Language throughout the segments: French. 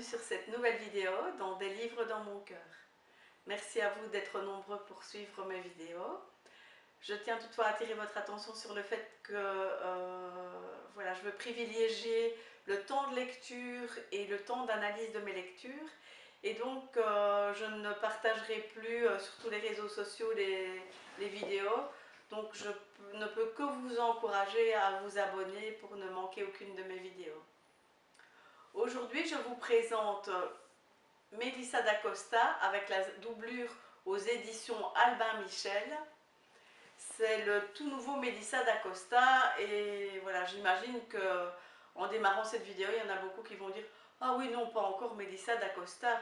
sur cette nouvelle vidéo dans Des livres dans mon cœur. Merci à vous d'être nombreux pour suivre mes vidéos. Je tiens toutefois à attirer votre attention sur le fait que voilà, je veux privilégier le temps de lecture et le temps d'analyse de mes lectures. Et donc je ne partagerai plus sur tous les réseaux sociaux les vidéos. Donc je ne peux que vous encourager à vous abonner pour ne manquer aucune de mes vidéos. Aujourd'hui, je vous présente Mélissa d'Acosta avec la doublure aux éditions Albin Michel. C'est le tout nouveau Mélissa d'Acosta et voilà, j'imagine que en démarrant cette vidéo, il y en a beaucoup qui vont dire « Ah oui, non, pas encore Mélissa d'Acosta ».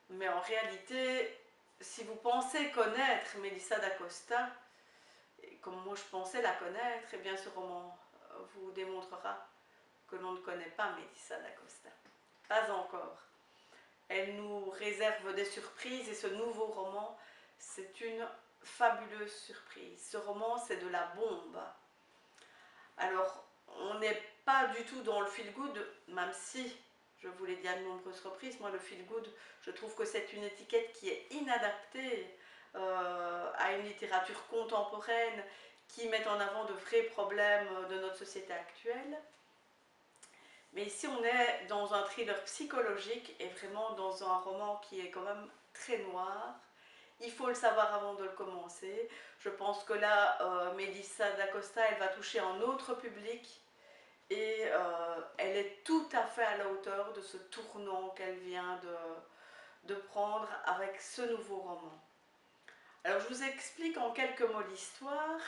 Mais en réalité, si vous pensez connaître Mélissa d'Acosta, comme moi je pensais la connaître, et bien ce roman vous démontrera que l'on ne connaît pas Mélissa d'Acosta. Pas encore. Elle nous réserve des surprises et ce nouveau roman, c'est une fabuleuse surprise. Ce roman, c'est de la bombe. Alors, on n'est pas du tout dans le feel-good, même si, je vous l'ai dit à de nombreuses reprises, moi le feel-good, je trouve que c'est une étiquette qui est inadaptée à une littérature contemporaine qui met en avant de vrais problèmes de notre société actuelle. Mais ici, on est dans un thriller psychologique et vraiment dans un roman qui est quand même très noir. Il faut le savoir avant de le commencer. Je pense que là, Mélissa d'Acosta, elle va toucher un autre public et elle est tout à fait à la hauteur de ce tournant qu'elle vient de prendre avec ce nouveau roman. Alors, je vous explique en quelques mots l'histoire.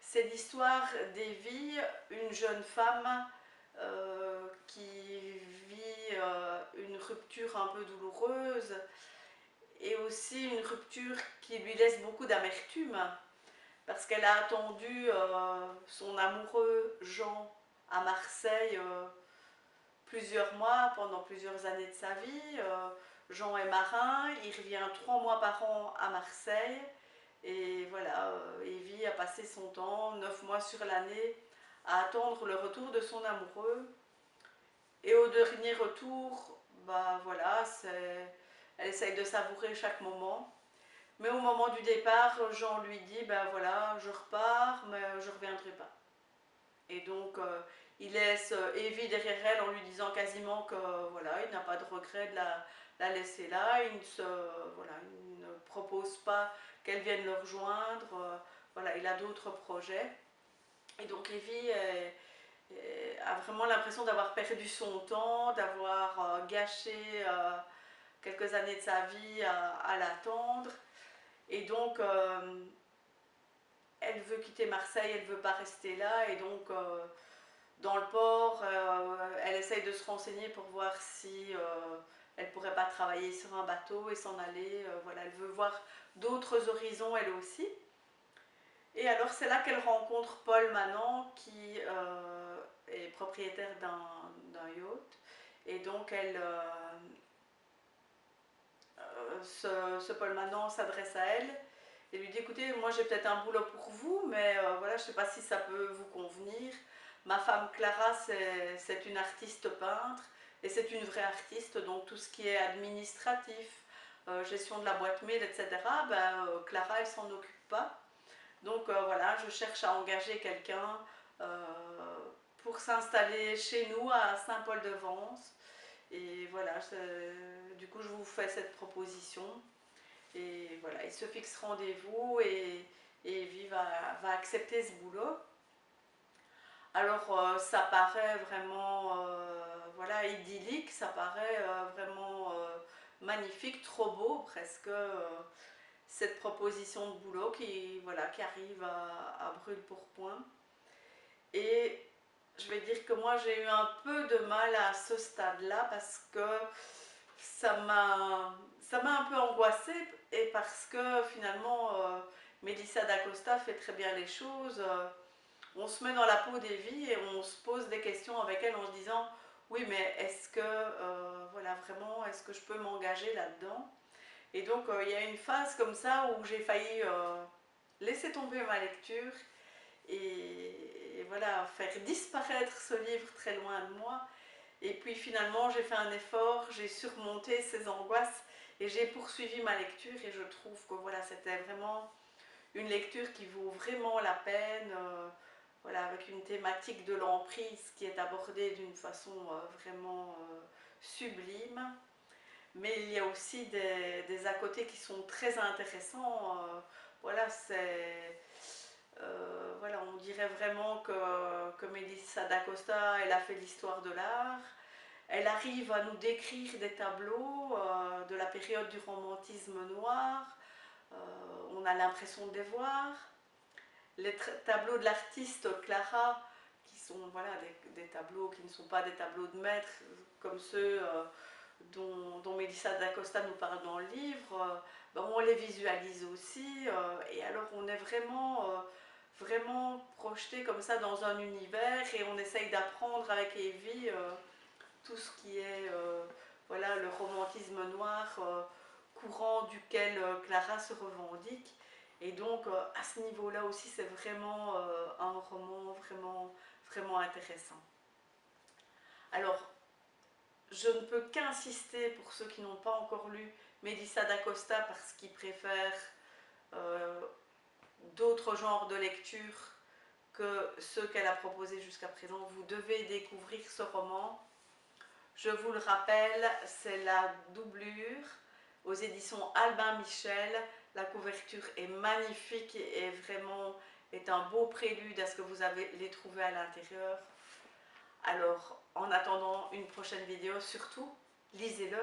C'est l'histoire d'Evie, une jeune femme qui vit une rupture un peu douloureuse et aussi une rupture qui lui laisse beaucoup d'amertume parce qu'elle a attendu son amoureux Jean à Marseille plusieurs mois, pendant plusieurs années de sa vie. Jean est marin, il revient 3 mois par an à Marseille et voilà, Evie a passé son temps, 9 mois sur l'année, à attendre le retour de son amoureux. Et au dernier retour, bah voilà, elle essaye de savourer chaque moment. Mais au moment du départ, Jean lui dit, ben voilà, je repars, mais je ne reviendrai pas. Et donc, il laisse Evie derrière elle en lui disant quasiment que voilà, il n'a pas de regret de la laisser là. Voilà, il ne propose pas qu'elle vienne le rejoindre. Voilà, il a d'autres projets. Et donc, Evie a vraiment l'impression d'avoir perdu son temps, d'avoir gâché quelques années de sa vie à l'attendre. Et donc, elle veut quitter Marseille, elle ne veut pas rester là. Et donc, dans le port, elle essaye de se renseigner pour voir si elle ne pourrait pas travailler sur un bateau et s'en aller. Voilà, elle veut voir d'autres horizons elle aussi. Et alors c'est là qu'elle rencontre Paul Manant qui est propriétaire d'un yacht. Et donc ce Paul Manant s'adresse à elle et lui dit écoutez, moi j'ai peut-être un boulot pour vous, mais voilà, je ne sais pas si ça peut vous convenir. Ma femme Clara, c'est une artiste peintre et c'est une vraie artiste, donc tout ce qui est administratif, gestion de la boîte mail, etc., ben, Clara elle s'en occupe pas. Donc voilà, je cherche à engager quelqu'un pour s'installer chez nous à Saint-Paul-de-Vence. Et voilà, du coup je vous fais cette proposition. Et voilà, il se fixe rendez-vous et Evie va accepter ce boulot. Alors ça paraît vraiment voilà, idyllique, ça paraît vraiment magnifique, trop beau presque. Cette proposition de boulot voilà, qui arrive à brûle-pourpoint. Et je vais dire que moi j'ai eu un peu de mal à ce stade-là parce que ça m'a un peu angoissée et parce que finalement Mélissa d'Acosta fait très bien les choses. On se met dans la peau d'Evie et on se pose des questions avec elle en se disant oui mais est-ce que voilà vraiment est-ce que je peux m'engager là-dedans. Et donc il y a une phase comme ça où j'ai failli laisser tomber ma lecture et voilà, faire disparaître ce livre très loin de moi. Et puis finalement, j'ai fait un effort, j'ai surmonté ces angoisses et j'ai poursuivi ma lecture et je trouve que voilà, c'était vraiment une lecture qui vaut vraiment la peine, voilà, avec une thématique de l'emprise qui est abordée d'une façon vraiment sublime. Mais il y a aussi des à côté qui sont très intéressants. Voilà, voilà, on dirait vraiment que Melissa d'Acosta, elle a fait l'histoire de l'art. Elle arrive à nous décrire des tableaux de la période du romantisme noir. On a l'impression de les voir. Les tableaux de l'artiste Clara, qui sont voilà, des tableaux qui ne sont pas des tableaux de maître, comme ceux dont Melissa d'Acosta nous parle dans le livre, ben on les visualise aussi. Et alors on est vraiment projeté comme ça dans un univers et on essaye d'apprendre avec Evie tout ce qui est voilà, le romantisme noir courant duquel Clara se revendique. Et donc à ce niveau-là aussi, c'est vraiment un roman vraiment intéressant. Alors, je ne peux qu'insister pour ceux qui n'ont pas encore lu Melissa d'Acosta parce qu'ils préfèrent euh, d'autres genres de lecture que ceux qu'elle a proposés jusqu'à présent. Vous devez découvrir ce roman. Je vous le rappelle, c'est La Doublure aux éditions Albin Michel. La couverture est magnifique et vraiment est un beau prélude à ce que vous allez trouver à l'intérieur. Alors, en attendant une prochaine vidéo, surtout, lisez-le.